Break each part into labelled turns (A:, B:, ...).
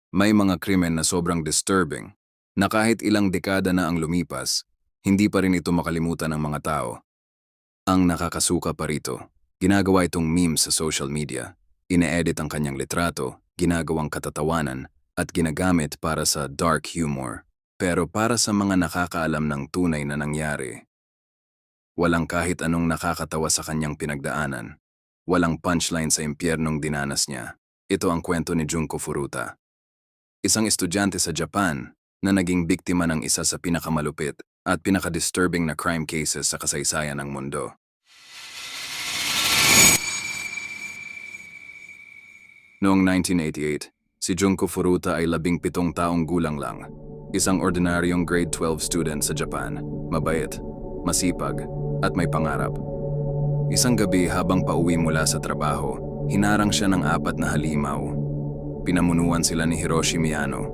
A: May mga krimen na sobrang disturbing na kahit ilang dekada na ang lumipas, hindi pa rin ito makalimutan ng mga tao. Ang nakakasuka pa rito, ginagawa itong memes sa social media, ine-edit ang kanyang litrato, ginagawang katatawanan, at ginagamit para sa dark humor. Pero para sa mga nakakaalam ng tunay na nangyari, walang kahit anong nakakatawa sa kanyang pinagdaanan. Walang punchline sa impyernong dinanas niya. Ito ang kwento ni Junko Furuta, isang estudyante sa Japan na naging biktima ng isa sa pinakamalupit at pinaka-disturbing na crime cases sa kasaysayan ng mundo. Noong 1988, si Junko Furuta ay 17 taong gulang lang. Isang ordinaryong grade 12 student sa Japan, mabait, masipag, at may pangarap. Isang gabi habang pauwi mula sa trabaho, hinarang siya ng 4 na halimaw. Pinamunuan sila ni Hiroshi Miyano.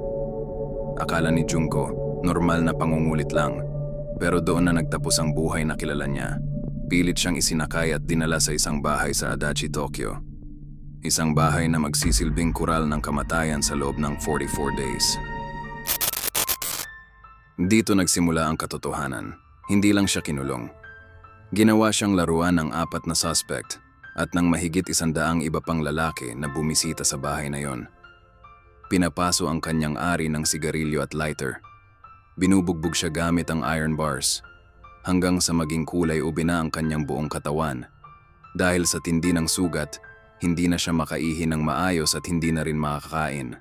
A: Akala ni Junko, normal na pangungulit lang. Pero doon na nagtapos ang buhay na kilala niya. Pilit siyang isinakay at dinala sa isang bahay sa Adachi, Tokyo. Isang bahay na magsisilbing kural ng kamatayan sa loob ng 44 days. Dito nagsimula ang katotohanan. Hindi lang siya kinulong. Ginawa siyang laruan ng 4 na suspect at ng mahigit 100 iba pang lalaki na bumisita sa bahay na yon. Pinapaso ang kanyang ari ng sigarilyo at lighter. Binubugbog siya gamit ang iron bars hanggang sa maging kulay ube na ang kanyang buong katawan. Dahil sa tindi ng sugat, hindi na siya makaihi ng maayos at hindi na rin makakain.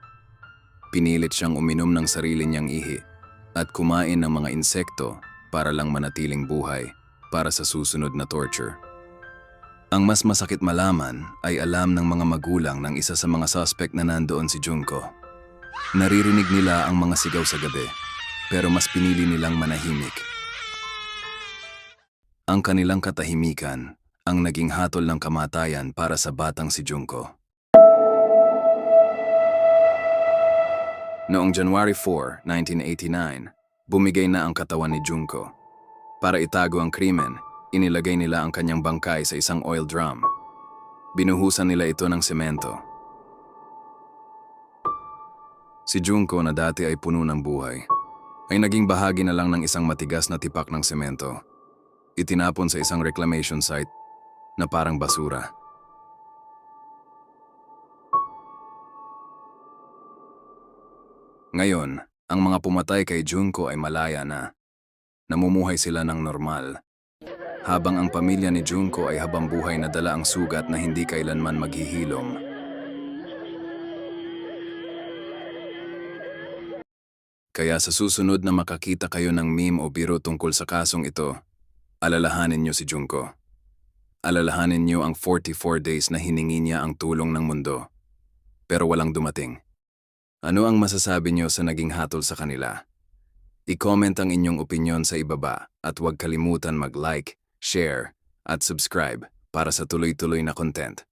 A: Pinilit siyang uminom ng sarili niyang ihi at kumain ng mga insekto para lang manatiling buhay para sa susunod na torture. Ang mas masakit malaman ay alam ng mga magulang ng isa sa mga suspect na nandoon si Junko. Naririnig nila ang mga sigaw sa gabi, pero mas pinili nilang manahimik. Ang kanilang katahimikan ang naging hatol ng kamatayan para sa batang si Junko. Noong January 4, 1989, bumigay na ang katawan ni Junko. Para itago ang krimen, inilagay nila ang kanyang bangkay sa isang oil drum. Binuhusan nila ito ng semento. Si Junko na dati ay puno ng buhay, ay naging bahagi na lang ng isang matigas na tipak ng semento. Itinapon sa isang reclamation site na parang basura. Ngayon, ang mga pumatay kay Junko ay malaya na. Namumuhay sila ng normal. Habang ang pamilya ni Junko ay habang buhay na dala ang sugat na hindi kailanman maghihilom. Kaya sa susunod na makakita kayo ng meme o biro tungkol sa kasong ito, alalahanin niyo si Junko. Alalahanin niyo ang 44 days na hiningi niya ang tulong ng mundo, pero walang dumating. Ano ang masasabi niyo sa naging hatol sa kanila? I-comment ang inyong opinyon sa ibaba at huwag kalimutan mag-like, share, at subscribe para sa tuloy-tuloy na content.